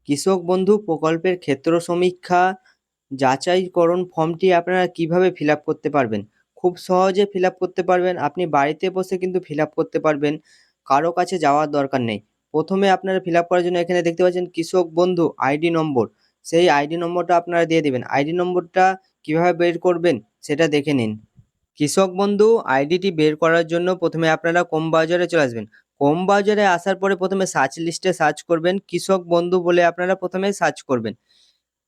কৃষক বন্ধু প্রকল্পের ক্ষেত্র সমীক্ষা যাচাইকরণ ফর্মটি আপনারা কিভাবে ফিল আপ করতে পারবেন? খুব সহজে ফিল আপ করতে পারবেন। আপনি বাড়িতে বসে কিন্তু ফিল আপ করতে পারবেন, কারো কাছে যাওয়ার দরকার নেই। প্রথমে আপনারা ফিল আপ করার জন্য এখানে দেখতে পাচ্ছেন কৃষক বন্ধু আইডি নম্বর, সেই আইডি নম্বরটা আপনারা দিয়ে দেবেন। আইডি নম্বরটা কিভাবে বের করবেন সেটা দেখে নিন। কৃষক বন্ধু আইডিটি বের করার জন্য প্রথমে আপনারা ক্রোম ব্রাউজারে চলে আসবেন। ক্রোম ব্রাউজারে আসার পরে প্রথমে সার্চ লিস্টে সার্চ করবেন কৃষক বন্ধু বলে আপনারা প্রথমে সার্চ করবেন।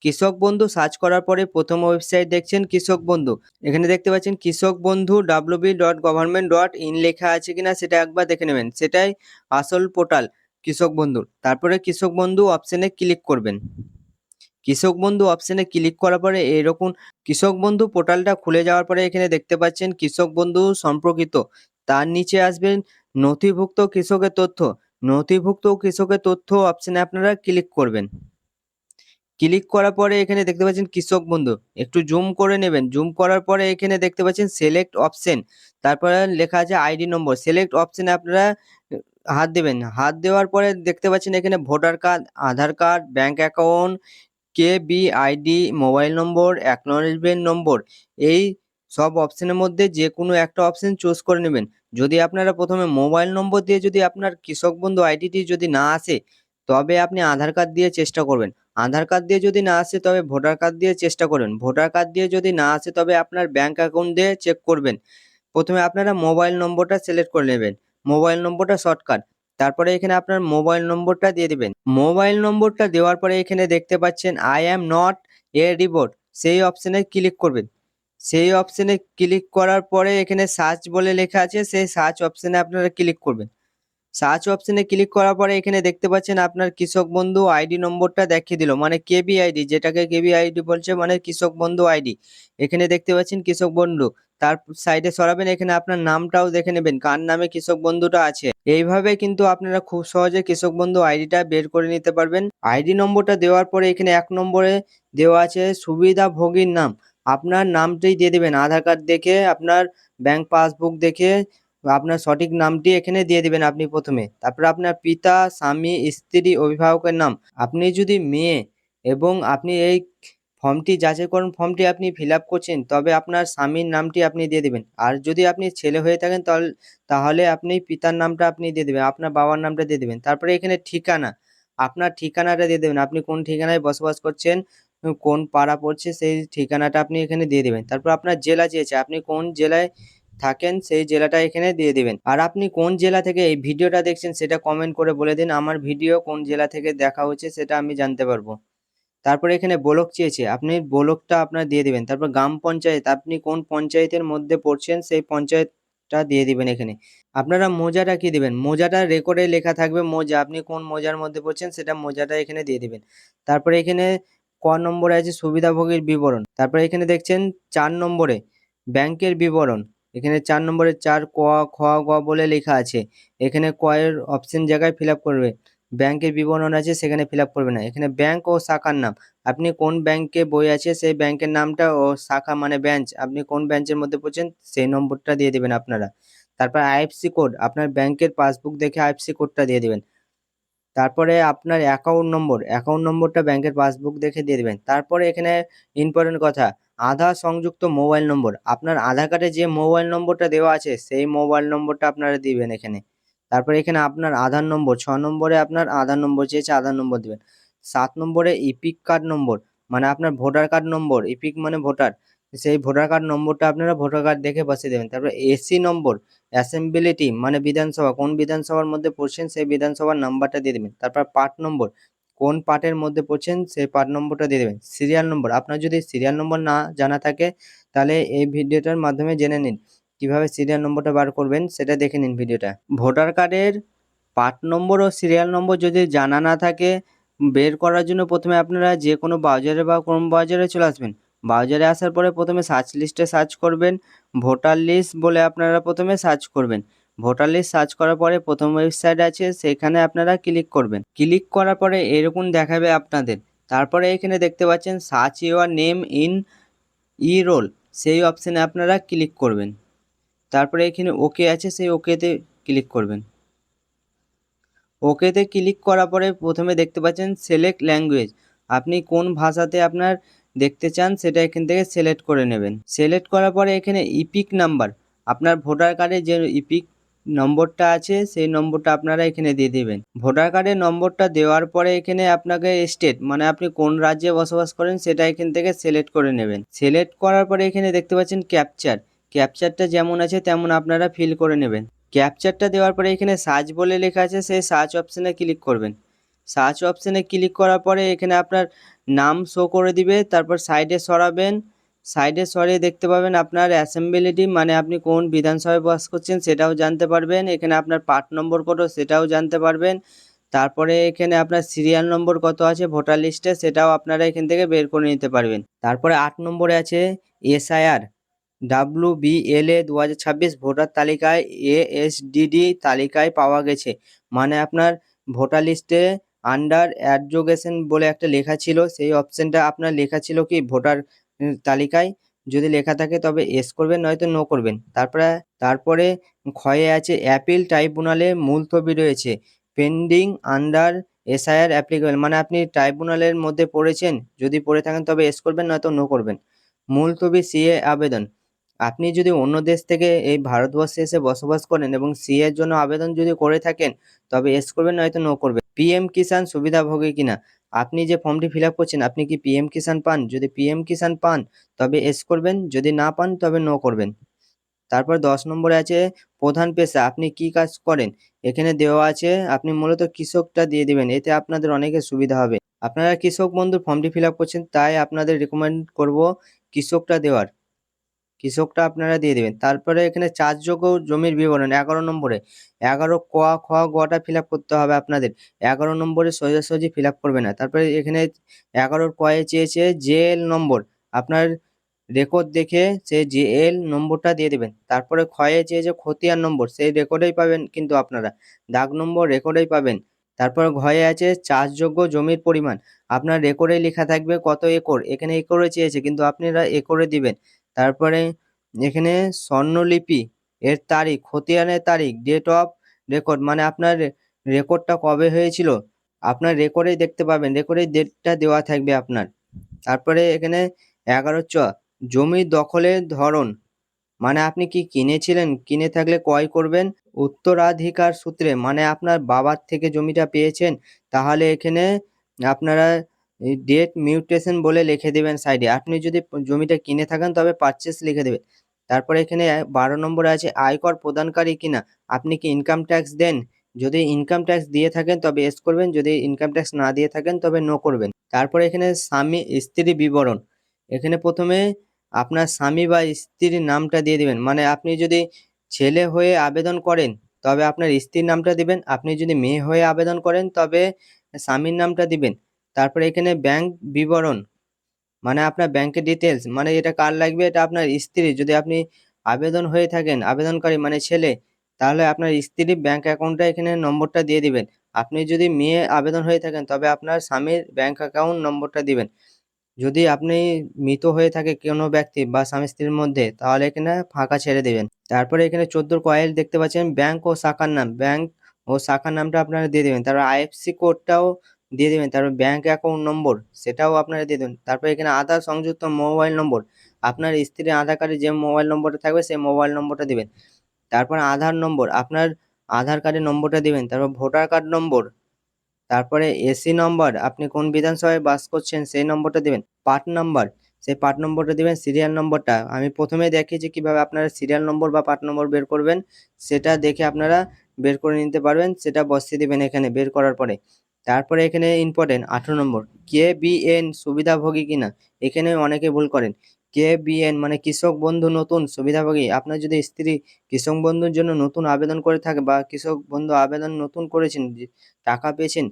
কৃষক বন্ধু সার্চ করার পরে প্রথম ওয়েবসাইট দেখছেন কৃষক বন্ধু। এখানে দেখতে পাচ্ছেন কৃষক বন্ধু www.government.in লেখা আছে কিনা সেটা একবার দেখে নেবেন। সেটাই আসল পোর্টাল কৃষক বন্ধুর। তারপরে কৃষক বন্ধু অপশনে ক্লিক করবেন। কৃষক বন্ধু অপশনে ক্লিক করার পরে এরকম কৃষক বন্ধু পোর্টালটা খুলে যাওয়ার পরে এখানে দেখতে পাচ্ছেন কৃষক বন্ধু সম্পর্কিত, তার নিচে আসবেন নথিভুক্ত কৃষকের তথ্য। নথিভুক্ত কৃষকের তথ্য অপশনে আপনারা ক্লিক করবেন। ক্লিক করার পরে এখানে দেখতে পাচ্ছেন কৃষক বন্ধু, একটু জুম করে নেবেন। জুম করার পরে এখানে দেখতে পাচ্ছেন সিলেক্ট অপশন, তারপরে লেখা আছে আইডি নম্বর। সিলেক্ট অপশনে আপনারা হাত দেবেন। হাত দেওয়ার পরে দেখতে পাচ্ছেন এখানে voter card, Aadhaar card, bank account, কেবিআইডি, মোবাইল নম্বর, অ্যাকনলেজমেন্ট নম্বর, এই সব অপশনের মধ্যে যে কোনো একটা অপশন চুজ করে নেবেন। যদি আপনারা প্রথমে মোবাইল নম্বর দিয়ে যদি আপনার কৃষক বন্ধু আইডিটি যদি না আসে, তবে আপনি আধার কার্ড দিয়ে চেষ্টা করবেন। আধার কার্ড দিয়ে যদি না আসে তবে ভোটার কার্ড দিয়ে চেষ্টা করবেন। ভোটার কার্ড দিয়ে যদি না আসে তবে আপনার ব্যাংক অ্যাকাউন্ট দিয়ে চেক করবেন। প্রথমে আপনারা মোবাইল নম্বরটা সিলেক্ট করে নেবেন। মোবাইল নম্বরটা শর্টকাট। তারপরে এখানে আপনার মোবাইল নম্বরটা দিয়ে দিবেন। মোবাইল নম্বরটা দেওয়ার পরে এখানে দেখতে পাচ্ছেন I am not a robot, সেই অপশনে ক্লিক করবেন। সেই অপশনে ক্লিক করার পরে এখানে সার্চ বলে লেখা আছে, সেই সার্চ অপশনে আপনারা ক্লিক করবেন। সার্চ অপশনে ক্লিক করার পরে এখানে দেখতে পাচ্ছেন আপনার কৃষক বন্ধু আইডি নম্বরটা দেখিয়ে দিল, মানে কেবি আইডি, যেটাকে কেবি আইডি বলছে মানে কৃষক বন্ধু আইডি। এখানে দেখতে পাচ্ছেন কৃষক বন্ধু, তার সাইডে সরাবেন, এখানে আপনার নামটাও দেখে নেবেন কার নামে কৃষক বন্ধুটা আছে। এইভাবে কিন্তু আপনারা খুব সহজে কৃষক বন্ধু আইডিটা বের করে নিতে পারবেন। আইডি নম্বরটা দেওয়ার পরে এখানে 1 নম্বরে দেওয়া আছে সুবিধাভোগীর নাম। আপনার নামটাই দিয়ে দেবেন, আধার কার্ড দেখে, আপনার ব্যাংক পাসবুক দেখে আপনার সঠিক নামটি এখানে দিয়ে দিবেন আপনি প্রথমে। তারপরে আপনার পিতা, স্বামী, স্ত্রী, অভিভাবকের নাম। আপনি যদি মেয়ে এবং আপনি এই ফর্মটি যাচাইকরণ ফর্মটি আপনি ফিল আপ করছেন, তবে আপনার স্বামীর নামটি আপনি দিয়ে দেবেন। আর যদি আপনি ছেলে হয়ে থাকেন তাহলে আপনি পিতার নামটা আপনি দিয়ে দেবেন, আপনার বাবার নামটা দিয়ে দেবেন। তারপরে এখানে ঠিকানা, আপনার ঠিকানাটা দিয়ে দেবেন। আপনি কোন ঠিকানায় বসবাস করছেন, কোন পাড়া পড়ছে সেই ঠিকানাটা আপনি এখানে দিয়ে দেবেন। তারপর আপনার জেলা চেয়েছে, আপনি কোন জেলায় থাকেন সেই জেলাটা এখানে দিয়ে দিবেন। আর আপনি কোন জেলা থেকে এই ভিডিওটা দেখছেন সেটা কমেন্ট করে বলে দিন, আমার ভিডিও কোন জেলা থেকে দেখা হচ্ছে সেটা আমি জানতে পারবো। তারপরে এখানে ব্লক চেয়েছে, আপনি ব্লকটা আপনার দিয়ে দিবেন। তারপর গ্রাম পঞ্চায়েত, আপনি কোন পঞ্চায়েতের মধ্যে পড়ছেন সেই পঞ্চায়েতটা দিয়ে দিবেন এখানে। আপনারা মৌজাটা কি দিবেন, মৌজাটা রেকর্ডে লেখা থাকবে মৌজা, আপনি কোন মৌজার মধ্যে পড়ছেন সেটা মৌজাটা এখানে দিয়ে দিবেন। তারপরে এখানে নম্বরে আছে সুবিধাভোগীর বিবরণ। তারপরে এখানে দেখছেন 4 নম্বরে ব্যাংকের বিবরণ। এখানে 4 নম্বরে 4 ক, খ, গ বলে লেখা আছে। এখানে ক এর অপশন জায়গায় ফিল আপ করবে। ব্যাংকের বিবরণ আছে সেখানে ফিল আপ করবে না। এখানে ব্যাংক ও শাখার নাম, আপনি কোন ব্যাংকে বই আছে সেই ব্যাংকের নামটা, ও শাখা মানে ব্রাঞ্চ, আপনি কোন ব্রাঞ্চের মধ্যে পড়ছেন সেই নম্বরটা দিয়ে দেবেন আপনারা। তারপর আইএফএসসি কোড, আপনার ব্যাংকের পাসবুক দেখে আইএফএসসি কোডটা দিয়ে দিবেন। তারপরে আপনার অ্যাকাউন্ট নম্বরটা ব্যাংকের পাসবুক দেখে দিয়ে দিবেন। তারপরে এখানে ইম্পর্টেন্ট কথা, আধার সংযুক্ত মোবাইল নম্বর, আপনার আধার কার্ডে যে মোবাইল নম্বরটা দেওয়া আছে সেই মোবাইল নম্বরটা আপনারা দিবেন এখানে। তারপরে এখানে আপনার আধার নম্বর, 6 নম্বরে আপনার আধার নম্বর চেয়েছে, আধার নম্বর দিবেন। 7 নম্বরে ইপিক কার্ড নম্বর, মানে আপনার ভোটার কার্ড নম্বর, ইপিক মানে ভোটার, সেই ভোটার কার্ড নম্বরটা আপনারা ভোটার কার্ড দেখে বসিয়ে দেবেন। তারপরে এসি নম্বর, অ্যাসেম্বলিটি মানে বিধানসভা, কোন বিধানসভার মধ্যে পড়ছেন সেই বিধানসভার নাম্বারটা দিয়ে দেবেন। তারপর পার্ট নম্বর, কোন পার্টের মধ্যে পড়ছেন সেই পার্ট নম্বরটা দিয়ে দেবেন। সিরিয়াল নম্বর, আপনার যদি সিরিয়াল নম্বর না জানা থাকে তাহলে এই ভিডিওটার মাধ্যমে জেনে নিন কিভাবে সিরিয়াল নম্বরটা বার করবেন, সেটা দেখে নিন ভিডিওটা। ভোটার কার্ডের পার্ট নম্বর ও সিরিয়াল নম্বর যদি জানা না থাকে, বের করার জন্য প্রথমে আপনারা যে কোনো ব্রাউজারে বা ক্রোম ব্রাউজারে চলে আসবেন। ব্রাউজারে আসার পরে প্রথমে সার্চ লিস্টে সার্চ করবেন, ভোটার লিস্ট বলে আপনারা প্রথমে সার্চ করবেন। ভোটার লিস্ট সার্চ করার পরে প্রথম ওয়েবসাইট আছে সেখানে আপনারা ক্লিক করবেন। ক্লিক করার পরে এরকম দেখাবে আপনাদের। তারপরে এখানে দেখতে পাচ্ছেন search your name in e roll, সেই অপশানে আপনারা ক্লিক করবেন। তারপরে এখানে ওকে আছে, সেই ওকেতে ক্লিক করবেন। ওকেতে ক্লিক করার পরে প্রথমে দেখতে পাচ্ছেন সিলেক্ট ল্যাঙ্গুয়েজ, আপনি কোন ভাষাতে আপনার দেখতে চান সেটা এখান থেকে সিলেক্ট করে নেবেন। সিলেক্ট করার পরে এখানে ইপিক নাম্বার, আপনার ভোটার কার্ডে যে ইপিক নম্বরটা আছে সেই নম্বরটা আপনারা এখানে দিয়ে দেবেন। ভোটার কার্ডের নম্বরটা দেওয়ার পরে এখানে আপনাকে স্টেট মানে আপনি কোন রাজ্যে বসবাস করেন সেটা এখান থেকে সিলেক্ট করে নেবেন। সিলেক্ট করার পরে এখানে দেখতে পাচ্ছেন ক্যাপচারটা যেমন আছে তেমন আপনারা ফিল করে নেবেন। ক্যাপচারটা দেওয়ার পরে এখানে সার্চ বলে লেখা আছে, সেই সার্চ অপশানে ক্লিক করবেন। সার্চ অপশানে ক্লিক করার পরে এখানে আপনার নাম শো করে দিবে, তারপর সাইডে সরাবেন। সাইডে সরিয়ে দেখতে পাবেন আপনার অ্যাসেম্বলিটি মানে আপনি কোন বিধানসভায় বাস করছেন সেটাও জানতে পারবেন। এখানে আপনার পার্ট নম্বর কত সেটাও জানতে পারবেন। তারপরে এখানে আপনার সিরিয়াল নম্বর কত আছে ভোটার লিস্টে সেটাও আপনারা এখান থেকে বের করে নিতে পারবেন। তারপরে 8 নম্বরে আছে এসআইআর WBLA 2026 ভোটার তালিকায় ASDD তালিকায় পাওয়া গেছে, মানে আপনার ভোটার লিস্টে আন্ডার এডুকেশন বলে একটা লেখা ছিল, সেই অপশানটা আপনার লেখা ছিল কি ভোটার তালিকায়, যদি লেখা থাকে তবে এস করবেন নয়তো নো করবেন। তারপরে ক্ষয়ে আছে অ্যাপিল ট্রাইব্যুনালে মুলতবি রয়েছে পেন্ডিং আন্ডার এসআইআর অ্যাপ্লিকেবল, মানে আপনি ট্রাইব্যুনালের মধ্যে পড়েছেন, যদি পড়ে থাকেন তবে এস করবেন নয়তো নো করবেন। মুলতবি সিএ আবেদন, আপনি যদি অন্য দেশ থেকে এই ভারতবর্ষে এসে বসবাস করেন এবং সিএ এর জন্য আবেদন যদি করে থাকেন তবে এস করবেন নয়তো নো করবেন। পিএম কিষাণ সুবিধাভোগী কিনা, আপনি যে ফর্মটি ফিল আপ করছেন আপনি কি পিএম কিষাণ পান, যদি পিএম কিষাণ পান তবে এস করবেন, যদি না পান তবে নো করবেন। তারপর 10 নম্বরে আছে প্রধান পেশা, আপনি কি কাজ করেন, এখানে দেওয়া আছে আপনি মূলত কৃষকটা দিয়ে দিবেন, এতে আপনাদের অনেকের সুবিধা হবে। আপনারা কৃষক বন্ধু ফর্মটি ফিল আপ করছেন তাই আপনাদের রেকমেন্ড করব কৃষকটা দেওয়ার, কৃষকটা আপনারা দিয়ে দেবেন। তারপরে এখানে চাষযোগ্য জমির বিবরণ 11 নম্বরে 11 ক খ গটা ফিল আপ করতে হবে আপনাদের, 11 নম্বরে সোজাসুজি ফিল আপ করবে না। তারপরে এখানে 11 কয়ে চেয়েছে জেএল নম্বর, আপনার রেকর্ড দেখে সেই জেএল নম্বরটা দিয়ে দেবেন। তারপরে ক্ষয়ে চেয়েছে খতিয়ান নম্বর, সেই রেকর্ডেই পাবেন কিন্তু আপনারা, দাগ নম্বর রেকর্ডেই পাবেন। তারপর ঘয়ে আছে চাষযোগ্য জমির পরিমাণ, আপনার রেকর্ডে লেখা থাকবে কত একর, এখানে একরে চেয়েছে কিন্তু আপনারা একরে দিবেন। তারপরে এখানে স্বর্ণলিপি এর তারিখ, খতিয়ানের তারিখ, ডেট অফ রেকর্ড, মানে আপনার রেকর্ডটা কবে হয়েছিল আপনার রেকর্ডেই দেখতে পাবেন, রেকর্ডেই ডেটটা দেওয়া থাকবে আপনার। তারপরে এখানে 11 জমি দখলের ধরন, মানে আপনি কি কিনেছিলেন, কিনে থাকলে ক্রয় করবেন উত্তরাধিকার সূত্রে, মানে আপনার বাবার থেকে জমিটা পেয়েছেন, তাহলে এখানে আপনারা ডেট মিউটেশন বলে লিখে দেবেন সাইডে। আপনি যদি জমিটা কিনে থাকেন তবে পারচেস লিখে দেবেন। তারপরে এখানে 12 নম্বরে আছে আয়কর প্রদানকারী কিনা, আপনি কি ইনকাম ট্যাক্স দেন, যদি ইনকাম ট্যাক্স দিয়ে থাকেন তবে এস করবেন, যদি ইনকাম ট্যাক্স না দিয়ে থাকেন তবে নো করবেন। তারপরে এখানে স্বামী স্ত্রী বিবরণ, এখানে প্রথমে আপনার স্বামী বা স্ত্রীর নামটা দিয়ে দিবেন, মানে আপনি যদি ছেলে হয়ে আবেদন করেন তবে আপনার স্ত্রীর নামটা দিবেন, আপনি যদি মেয়ে হয়ে আবেদন করেন তবে স্বামীর নামটা দিবেন। তারপরে এখানে ব্যাংক বিবরণ, মানে আপনার ব্যাংকের ডিটেলস, মানে এটা কার লাগবে, এটা আপনার স্ত্রী, যদি আপনি আবেদন হয়ে থাকেন আবেদনকারী মানে ছেলে, তাহলে আপনার স্ত্রীর ব্যাংক অ্যাকাউন্টটা এখানে নম্বরটা দিয়ে দিবেন। আপনি যদি মেয়ে আবেদন হয়ে থাকেন তবে আপনার স্বামীর ব্যাংক অ্যাকাউন্ট নম্বরটা দিবেন। যদি আপনি মৃত হয়ে থাকে কোনো ব্যক্তি বা স্বামী স্ত্রীর মধ্যে তাহলে এখানে ফাঁকা ছেড়ে দেবেন। তারপরে এখানে 14 কয়েল দেখতে পাচ্ছেন ব্যাংক ও শাখার নাম, ব্যাংক ও শাখার নামটা আপনারা দিয়ে দেবেন। তারপর আইএফসি কোডটাও দিয়ে দেবেন। তারপর ব্যাংক অ্যাকাউন্ট নম্বর সেটাও আপনারা দিয়ে দেবেন। তারপর এখানে আধার সংযুক্ত মোবাইল নম্বর, আপনার স্ত্রীর আধার কার্ডে যে মোবাইল নম্বরটা থাকবে সেই মোবাইল নম্বরটা দিবেন। তারপর আধার নম্বর, আপনার আধার কার্ডের নম্বরটা দিবেন। তারপর ভোটার কার্ড নম্বর, তারপরে এসি নম্বর, আপনি কোন বিধানসভায় বাস করছেন সেই নম্বরটা দিবেন। পার্ট নাম্বার, সেই পার্ট নম্বরটা দিবেন। সিরিয়াল নম্বরটা আমি প্রথমে দেখিয়েছি কিভাবে আপনারা সিরিয়াল নম্বর বা পার্ট নম্বর বের করবেন, সেটা দেখে আপনারা বের করে নিতে পারবেন, সেটা বসিয়ে দিবেন এখানে বের করার পরে। তারপরে এখানে ইম্পর্টেন্ট 18 নম্বর KBN সুবিধাভোগী কিনা, এখানে অনেকে ভুল করেন। KBN মানে কৃষক বন্ধু নতুন সুবিধাভোগী, আপনার যদি স্ত্রী কৃষক বন্ধুর জন্য নতুন আবেদন করে থাকে বা কৃষক বন্ধু আবেদন নতুন করেছেন, টাকা পেয়েছেন,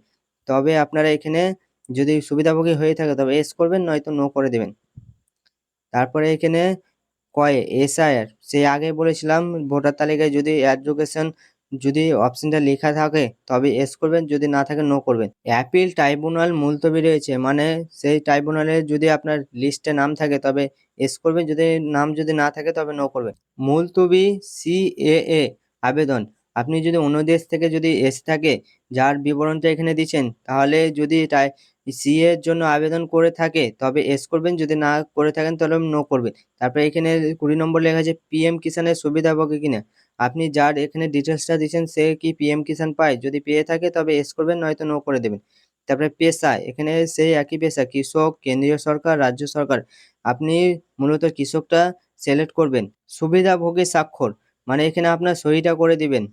তবে আপনারা এখানে যদি সুবিধাভোগী হয়ে থাকে তবে এস করবেন নয়তো নো করে দেবেন। তারপরে এখানে কয়ে এসআইআর, সেই আগে বলেছিলাম ভোটার তালিকায় যদি এডুকেশন যদি অপশনটা লেখা থাকে তবে এস করবেন, যদি না থাকে নো করবেন। অ্যাপিল ট্রাইব্যুনাল মুলতবি রয়েছে, মানে সেই ট্রাইব্যুনালে যদি আপনার লিস্টে নাম থাকে তবে এস করবেন, যদি নাম যদি না থাকে তবে নো করবেন। মুলতবি সিএএ আবেদন, আপনি যদি অন্য দেশ থেকে যদি এসে থাকে, যার বিবরণটা এখানে দিচ্ছেন, তাহলে যদি সিএ এর জন্য আবেদন করে থাকে তবে এস করবেন, যদি না করে থাকেন তাহলে নো করবেন। তারপরে এখানে 20 নম্বর লেখা আছে পিএম কিষানের সুবিধাভোগী কিনা। আপনি যার এখানে ডিটেলসটা দিচ্ছেন সে কি পিএম কিষান পায়, যদি পেয়ে থাকে তবে এস করবেন, নয়তো নো করে দেবেন। তারপরে পেশা, এখানে সেই একই পেশা, কৃষক, কেন্দ্রীয় সরকার, রাজ্য সরকার। আপনি মূলত কৃষকটা সিলেক্ট করবেন। সুবিধাভোগী স্বাক্ষর, মানে এখানে আপনার সইটা করে দিবেন,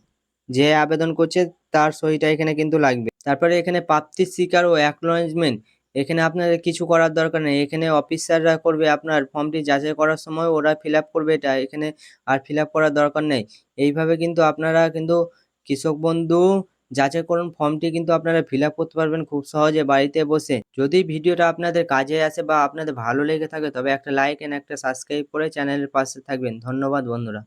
যে আবেদন করছে তার সইটা এখানে কিন্তু লাগবে। তারপরে এখানে প্রাপ্তির স্বীকার ও অ্যাকনলেজমেন্ট, এখানে আপনার কিছু করার দরকার নেই, এখানে অফিসাররা করবে, আপনার ফর্মটি যাচাই করার সময় ওরা ফিল আপ করবে এটা, এখানে আর ফিল আপ করার দরকার নেই। এইভাবে কিন্তু আপনারা কিন্তু কৃষক বন্ধু যাচাইকরণ ফর্মটি কিন্তু আপনারা ফিল আপ করতে পারবেন খুব সহজে বাড়িতে বসে। যদি ভিডিওটা আপনাদের কাজে আসে বা আপনাদের ভালো লেগে থাকে তবে একটা লাইক এন্ড একটা সাবস্ক্রাইব করে চ্যানেলের পাশে থাকবেন। ধন্যবাদ বন্ধুরা।